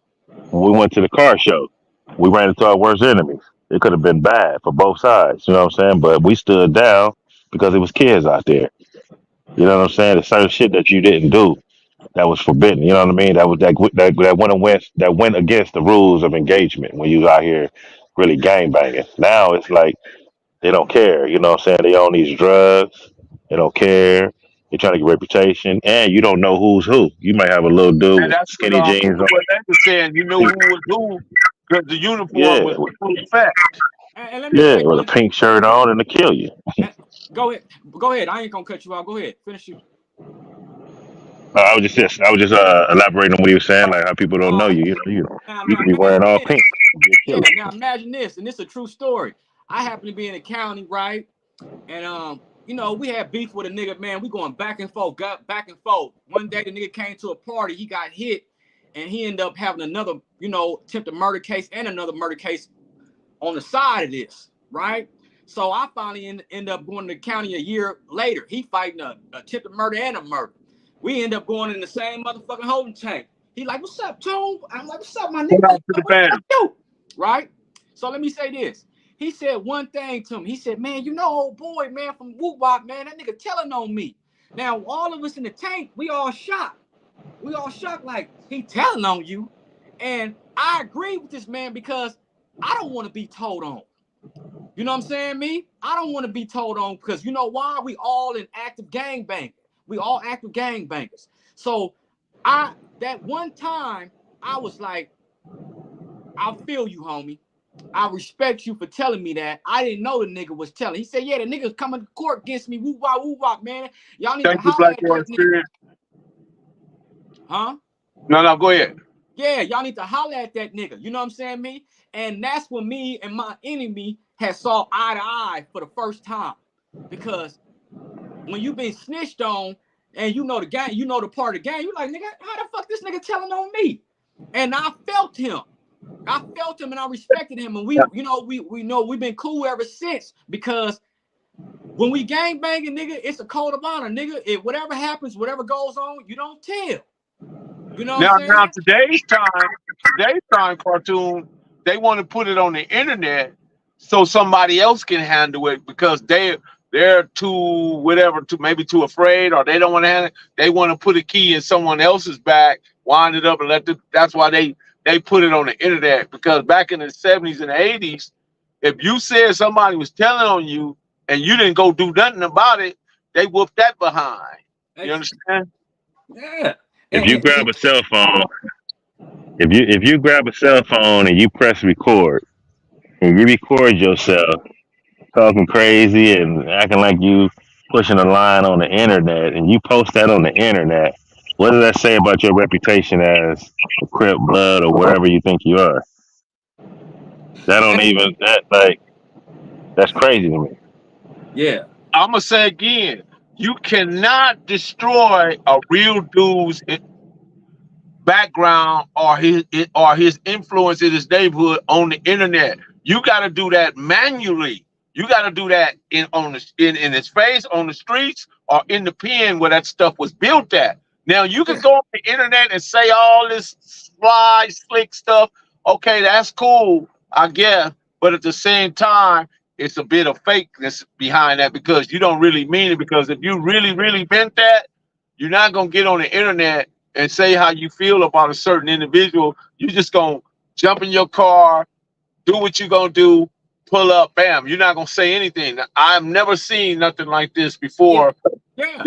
when we went to the car show, we ran into our worst enemies. It could have been bad for both sides, you know what I'm saying? But we stood down because it was kids out there. You know what I'm saying? The certain shit that you didn't do that was forbidden. You know what I mean? That went against the rules of engagement when you was out here really gang banging. Now it's like they don't care. You know what I'm saying? They own these drugs. They don't care. They're trying to get reputation, and you don't know who's who. You might have a little dude And with that's skinny jeans on. what they were saying. You know who was who because the uniform Yeah, was full effect. And let me yeah, say with a this. pink shirt on and to kill you. Go ahead. Go ahead. I ain't gonna cut you out. Go ahead. Finish you. I was just elaborating on what he was saying, like how people don't know Oh, you. You now could be wearing imagine all this. pink. Be a Yeah, killer. now imagine this, and this is a true story. I happen to be in the county, right? And we had beef with a nigga, man. We going back and forth, got back and forth. One day the nigga came to a party, he got hit, and he ended up having another, attempted murder case and another murder case on the side of this, right? So I finally end up going to the county a year later. He fighting a attempted murder and a murder. We end up going in the same motherfucking holding tank. He like, what's up, Tone? I'm like, what's up, my nigga? Shout What's out to the up? What band. you do? Right? So let me say this. he said one thing to me. He said, man, you know, old boy, man, from Woo Wop, man, that nigga telling on me. Now, all of us in the tank, we all shocked. We all shocked, like, he telling on you. And I agree with this man because I don't want to be told on. You know what I'm saying, me? I don't want to be told on because you know why? We all in active gangbangers. We all active gangbangers. So that one time, I was like, I feel you, homie. I respect you for telling me that. I didn't know the nigga was telling. He said, yeah, the nigga's coming to court against me. Woo wop, man. Y'all need to holler at that nigga. Huh? No, go ahead. Yeah, y'all need to holler at that nigga. You know what I'm saying, me? And that's when me and my enemy had saw eye to eye for the first time. Because when you been snitched on and you know the gang, you know the part of the gang, you like, nigga, how the fuck this nigga telling on me? And I felt him. And I respected him. And we know we've been cool ever since because when we gang banging, nigga, it's a code of honor, nigga. If whatever happens, whatever goes on, you don't tell. You know what I'm saying? Now today's time cartoon, they want to put it on the internet so somebody else can handle it because they're maybe too afraid or they don't want to handle it. They want to put a key in someone else's back, wind it up and that's why they put it on the internet because back in the 70s and the 80s, if you said somebody was telling on you and you didn't go do nothing about it, they whooped that behind. You understand? Yeah. If you grab a cell phone, if you grab a cell phone and you press record and you record yourself talking crazy and acting like you pushing a line on the internet and you post that on the internet, what does that say about your reputation as a Crip, Blood, or whatever you think you are? That's crazy to me. Yeah. I'm gonna say again, you cannot destroy a real dude's background or his influence in his neighborhood on the internet. You got to do that manually. You got to do that in his face, on the streets, or in the pen where that stuff was built at. Now you can go on the internet and say all this fly, slick stuff. Okay, that's cool, I guess. But at the same time, it's a bit of fakeness behind that because you don't really mean it. Because if you really, really meant that, you're not gonna get on the internet and say how you feel about a certain individual. You're just gonna jump in your car, do what you're gonna do, pull up, bam. You're not gonna say anything. I've never seen nothing like this before. Yeah.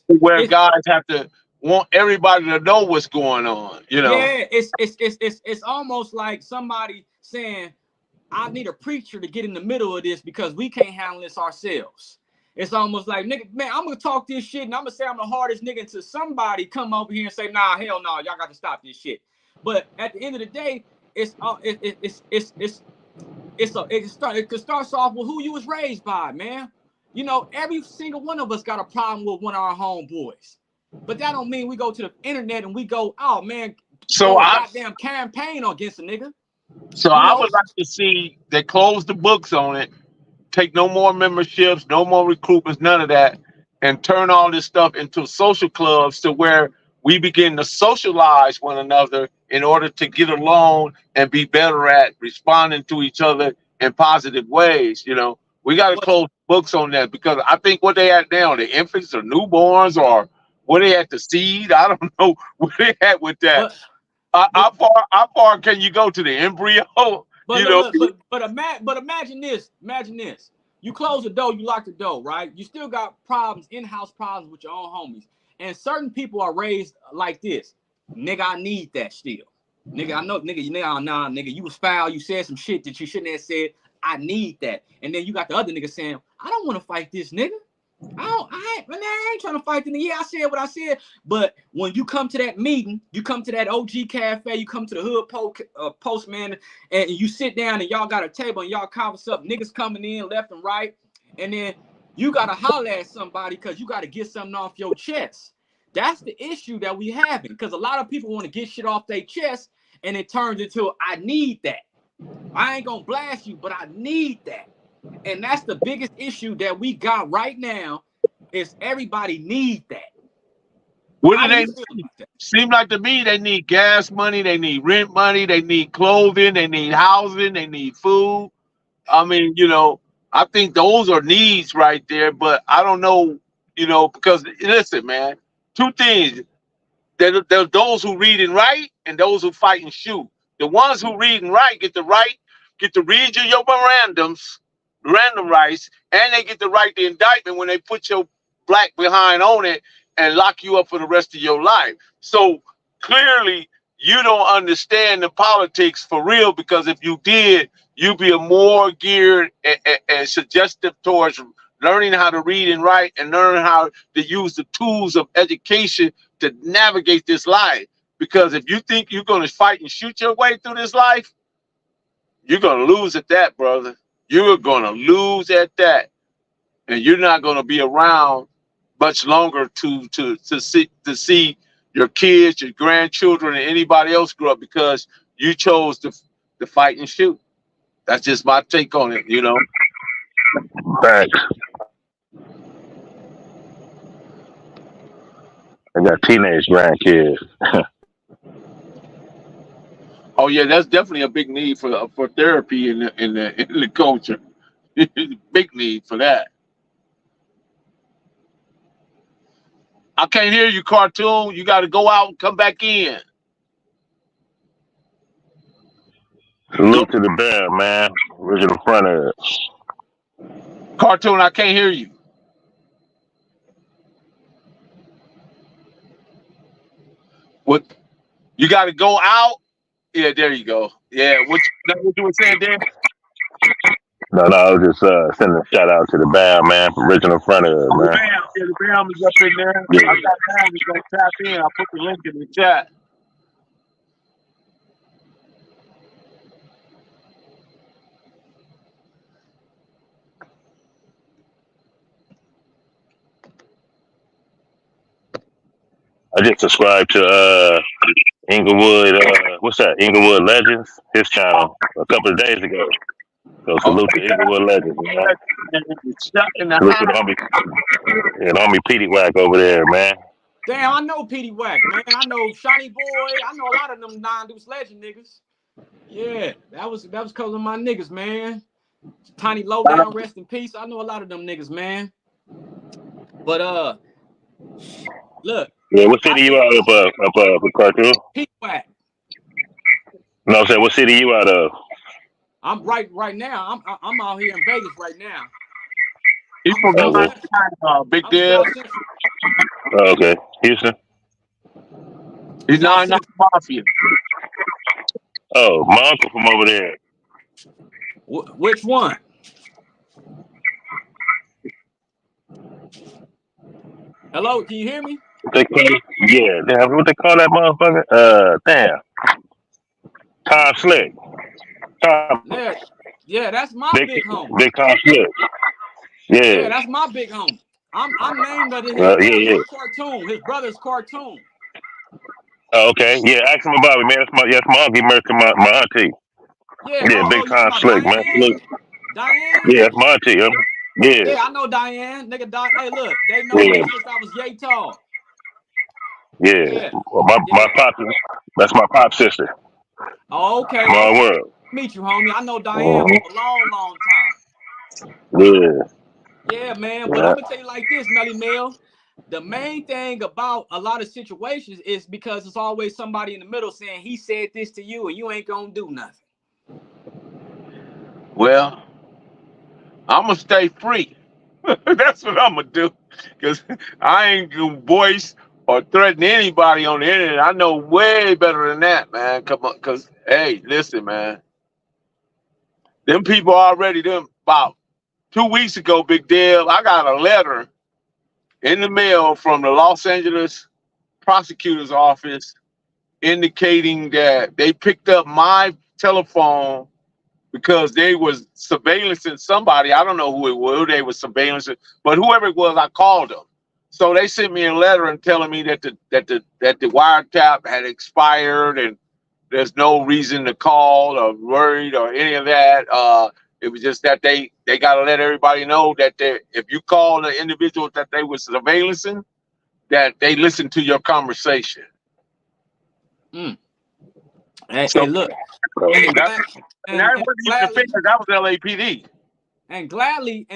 Where guys have to want everybody to know what's going on. You know. Yeah, it's almost like somebody saying, I need a preacher to get in the middle of this because we can't handle this ourselves. It's almost like, nigga, man, I'm gonna talk this shit and I'm gonna say I'm the hardest nigga until somebody come over here and say, nah, hell no, y'all got to stop this shit. But at the end of the day, it starts off with who you was raised by, man. You know, every single one of us got a problem with one of our homeboys. But that don't mean we go to the internet and we go, oh man, goddamn campaign against a nigga. So I would like to see they close the books on it, take no more memberships, no more recruitments, none of that, and turn all this stuff into social clubs to where we begin to socialize one another in order to get along and be better at responding to each other in positive ways. You know, we got to close books on that because I think what they at now, the infants or newborns or what they at the seed, I don't know where they at with that. How far can you go to the embryo? But imagine this. Imagine this. You close the door, you lock the door, right? You still got problems, in-house problems with your own homies. And certain people are raised like this. Nigga, I need that still. Nigga, I know, nigga, you was foul. You said some shit that you shouldn't have said. I need that. And then you got the other nigga saying, I don't want to fight this nigga. I ain't trying to fight the nigga. Yeah, I said what I said. But when you come to that meeting, you come to that OG cafe, you come to the hood postman, and you sit down and y'all got a table and y'all converse up, niggas coming in left and right. And then you got to holler at somebody because you got to get something off your chest. That's the issue that we having because a lot of people want to get shit off their chest and it turns into, I need that. I ain't going to blast you, but I need that. And that's the biggest issue that we got right now is everybody need that. What do they need? Seem like to me they need gas money, they need rent money, they need clothing, they need housing, they need food. I mean, I think those are needs right there, but I don't know, because listen, man, two things. There's those who read and write and those who fight and shoot. The ones who read and write get to read your random rights, and they get to write the indictment when they put your black behind on it and lock you up for the rest of your life. So clearly you don't understand the politics for real, because if you did, you'd be more geared and suggestive towards learning how to read and write and learning how to use the tools of education to navigate this life. Because if you think you're going to fight and shoot your way through this life, you're going to lose at that, brother. You're going to lose at that. And you're not going to be around much longer to see your kids, your grandchildren, and anybody else grow up, because you chose to fight and shoot. That's just my take on it, Thanks. I got teenage grandkids. Oh yeah, that's definitely a big need for therapy in the culture. Big need for that. I can't hear you, Cartoon. You got to go out and come back in. Salute to the bear, man. Original front of it. Cartoon, I can't hear you. What? You got to go out. Yeah, there you go. Yeah, what you were saying there? No, I was just sending a shout out to the bear, man. Original front of it, man. The Bam is up in there. Yeah. I got Bam. He's going to tap in. I'll put the link in the chat. I just subscribed to Inglewood. What's that? Inglewood Legends. His channel a couple of days ago. So salute to Inglewood Legends, man. Salute to the homie Petey Wack over there, man. Damn, I know Petey Wack, man. I know Shiny Boy. I know a lot of them non-Deuce Legend niggas. Yeah, that was because of my niggas, man. Tiny Lowdown, rest in peace. I know a lot of them niggas, man. But look. Yeah, what city you out of, Cartoon? Petey Wack. No, I'm saying, what city you out of? I'm right now. I'm out here in Vegas right now. He's from Big Deal. Oh, okay. Houston? He's not Mafia. Oh, my uncle from over there. Which one? Hello, can you hear me? What they call that motherfucker? Damn. Tom Slick. Yeah, that's my big home. Big Tom Slick. Yeah, that's my big home. I'm named under his Cartoon. His brother's Cartoon. Oh, okay. Yeah, ask him about it, man. That's my uncle. He married to my auntie. Yeah, Big Tom Slick, man. Diane? Yeah, that's my auntie. Yeah, I know Diane. Nigga, hey, look, they know me since I was yay tall. Yeah. Well, my pop, that's my pop sister. Oh, okay. Small world. Meet you, homie. I know Diane for a long time. Yeah. Yeah, man. But I'm gonna tell you like this, Melly Mel. The main thing about a lot of situations is because it's always somebody in the middle saying he said this to you and you ain't gonna do nothing. Well, I'm gonna stay free. That's what I'm gonna do, because I ain't gonna voice or threaten anybody on the internet. I know way better than that, man. Come on, because hey, listen, man. Them people already about 2 weeks ago, Big Deal. I got a letter in the mail from the Los Angeles prosecutor's office indicating that they picked up my telephone because they was surveillancing somebody. I don't know who it was. Who they was surveillancing, but whoever it was, I called them. So they sent me a letter and telling me that the wiretap had expired and there's no reason to call or worried or any of that. It was just that they got to let everybody know that if you call the individual that they were surveillancing, that they listen to your conversation. Hey, look, And, That, and that and wasn't even the figure. That was LAPD. And gladly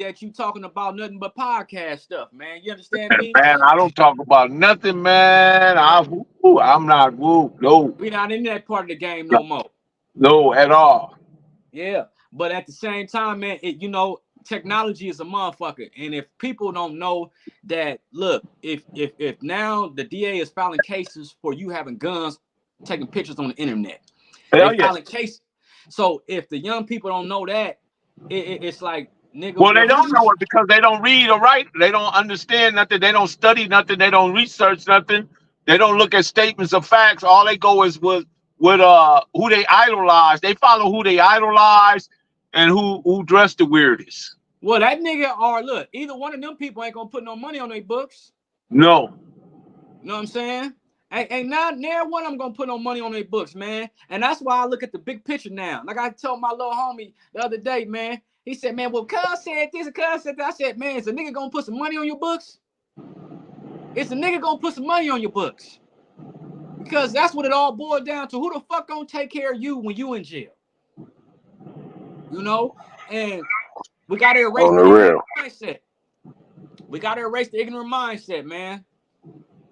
that you talking about nothing but podcast stuff, man. You understand me? Man, I don't talk about nothing, man. I'm not woo. No, We not in that part of the game no more. no, at all. Yeah, but at the same time, man, technology is a motherfucker, and if people don't know that, look, if now the DA is filing cases for you having guns, taking pictures on the internet, Hell they yeah. filing cases. So if the young people don't know that, it's like, nigga. Well, they don't know it because they don't read or write. They don't understand nothing. They don't study nothing. They don't research nothing. They don't look at statements of facts. All they go is with who they idolize. They follow who they idolize and who dress the weirdest. Well, that nigga look, either one of them people ain't gonna put no money on their books. No. You know what I'm saying? Ain't not near one of them gonna put no money on their books, man. And that's why I look at the big picture now. Like I told my little homie the other day, man. He said, man, well, cuz said this and cuz said that. I said, man, is a nigga gonna put some money on your books? It's a nigga gonna put some money on your books. Because that's what it all boiled down to. Who the fuck gonna take care of you when you in jail? You know? And we gotta erase the ignorant mindset. We gotta erase the ignorant mindset, man.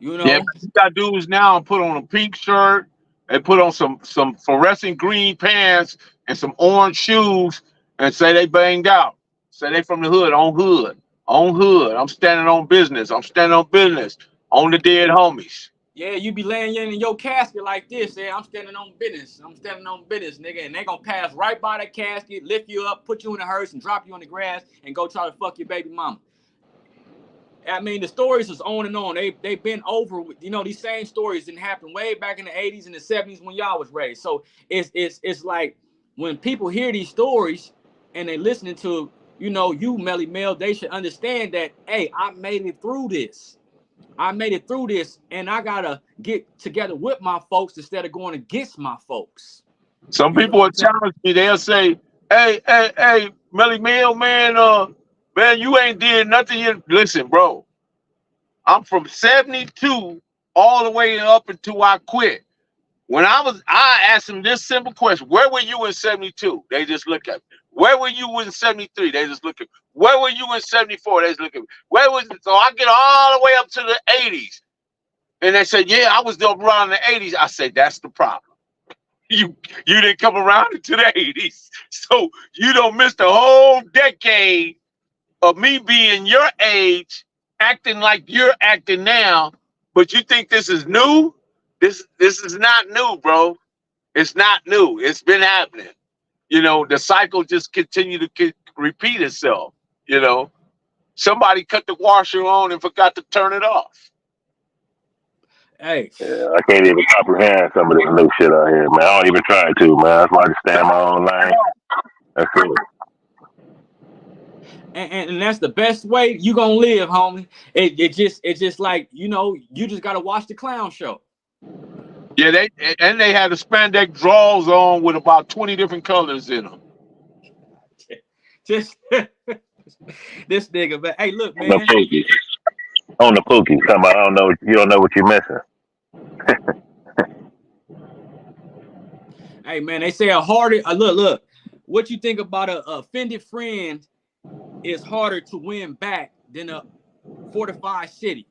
You know, yeah, you got dudes now put on a pink shirt and put on some fluorescent green pants and some orange shoes and say they banged out. Say they from the hood, on hood. I'm standing on business. I'm standing on business. On the dead homies. Yeah, you be laying in your casket like this. Yeah, I'm standing on business. I'm standing on business, nigga. And they gonna pass right by that casket, lift you up, put you in a hearse, and drop you on the grass and go try to fuck your baby mama. I mean, the stories is on and on. They've been over. These same stories didn't happen way back in the 80s and the 70s when y'all was raised. So it's like when people hear these stories and they listening to, you Melly Mel, they should understand that, hey, I made it through this. And I gotta get together with my folks instead of going against my folks. Some people will challenge me. They'll say, hey, Melly Mel, man, man, you ain't did nothing. Listen, bro, I'm from 72 all the way up until I quit. When I asked them this simple question: where were you in 72? They just look at me. Where were you in 73? They just look at me. Where were you in 74? They just look at me. So I get all the way up to the 80s. And they said, yeah, I was around the 80s. I said, that's the problem. You didn't come around into the 80s. So you don't miss the whole decade of me being your age, acting like you're acting now, but you think this is new? This is not new, bro. It's not new. It's been happening. The cycle just continue to repeat itself. Somebody cut the washer on and forgot to turn it off. Hey. Yeah, I can't even comprehend some of this new shit out here, man. I don't even try to, man. That's why I just stay in my own lane. That's it. And that's the best way you gonna live, homie. It's just like, you just gotta watch the clown show. Yeah, they had the spandex drawers on with about 20 different colors in them. Just this nigga, but hey, look, man. On the pookie, somebody you don't know what you're missing. Hey, man, they say look. What you think about a offended friend is harder to win back than a fortified city?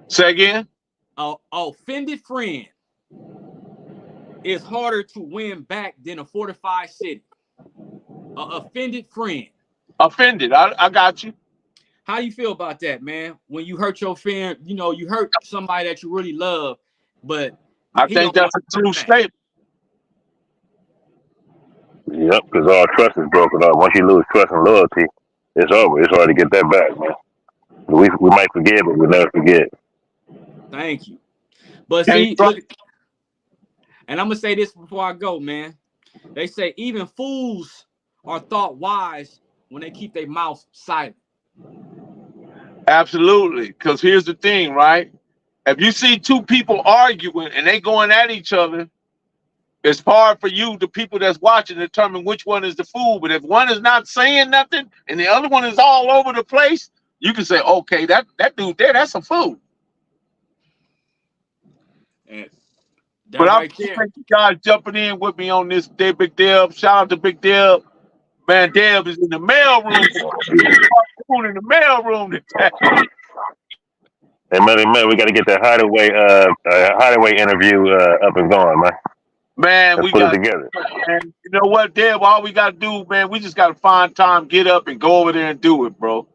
Say again? A offended friend is harder to win back than a fortified city. A offended friend. Offended. I got you. How do you feel about that, man? When you hurt your friend, you hurt somebody that you really love, but I think that's a true statement. Yep, because all trust is broken up. Once you lose trust and loyalty, it's over. It's hard to get that back, man. We might forget, but we'll never forget. Thank you. But see, look, and I'm gonna say this before I go, man. They say even fools are thought wise when they keep their mouth silent. Absolutely. Because here's the thing, right? If you see two people arguing and they going at each other, it's hard for you, the people that's watching, to determine which one is the fool. But if one is not saying nothing and the other one is all over the place, you can say, okay, that dude there, that's a fool. But But I right there. appreciate you guys jumping in with me on this day, Big Deb. Shout out to Big Deb. Man, Deb is in the mailroom. In the mailroom today. Hey, man, we got to get that hideaway interview up and going, man. Man, Let's we put got it together. Man, you know what, Deb? All we gotta do, man, we just gotta find time, get up, and go over there and do it, bro.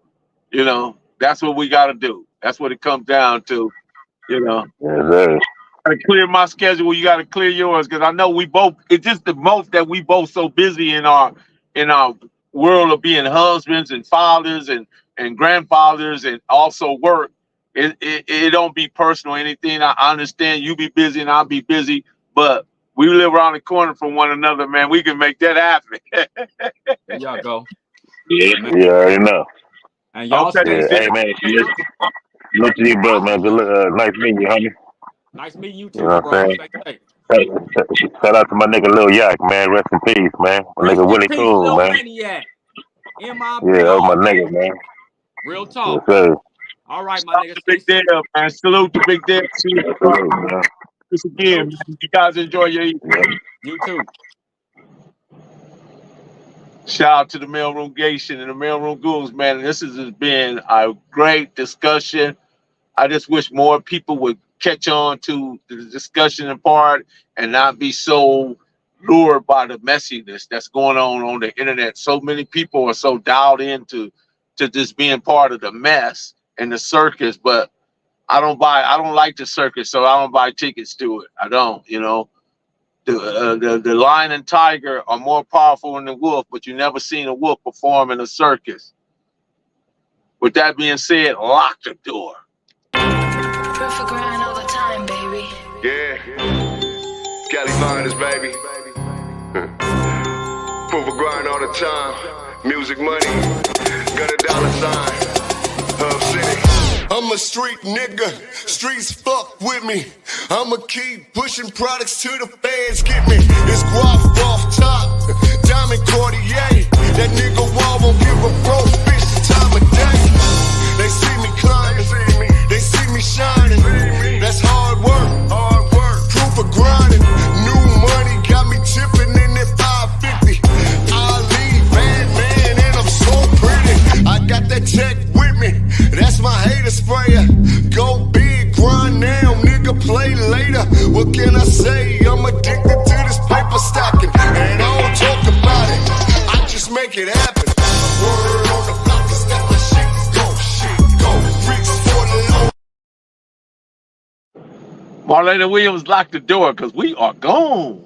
You know, that's what we gotta do. That's what it comes down to. You know, Yes, sir. I gotta clear my schedule. You gotta clear yours because I know we both. It's just the most that we both so busy in our world of being husbands and fathers and grandfathers and also work. It don't be personal or anything. I understand you be busy and I'll be busy, but we live around the corner from one another, man. We can make that happen. There y'all go. Yeah, you already know. And y'all Okay. stay Yeah, safe. hey, man, look to you, bro, man. Good look, nice meeting you, homie. Nice meeting you too, You know what bro. I'm Stay saying? safe. Shout out to my nigga Lil Yak, man. Rest in peace, man. My Rest nigga in Willie peace, Cool, Lil man. Maniac. MIB Yeah, that was my all day. nigga, man. Real Yes, talk. sir. All right, my Shout out nigga. to Stay Big safe. Deb, man. Salute to Big Deb. See you Absolutely, man. this again, man. You guys enjoy your evening. Yeah. You too. Shout out to the Mailroom Gation and the Mailroom Ghouls, man. This has been a great discussion. I just wish more people would catch on to the discussion and part and not be so lured by the messiness that's going on the internet. So many people are so dialed into just being part of the mess and the circus, but I don't like the circus, so I don't buy tickets to it. I don't, you know. The lion and tiger are more powerful than the wolf, but you never seen a wolf perform in a circus. With that being said, lock the door. Proof for grind all the time, baby. Yeah, Cali Finest, baby. Proof of grind all the time. Music money, got a dollar sign. Hub City. I'm a street nigga, streets fuck with me. I'ma keep pushing products till the fans get me. It's guap off top, diamond Cartier. That nigga wall won't give a broke bitch the time of day. They see me climbing, they see me shining. That's hard work, proof of grinding. New money got me tipping in that 550. I leave bad man and I'm so pretty. I got that tech with me, that's my hater sprayer. Go big, grind now, nigga play later. What can I say? I'm addicted to this paper stacking, and I don't talk about it, I just make it happen. Word on the block is that my shit go. Freaks for the low. Marlena Williams, lock the door because we are gone.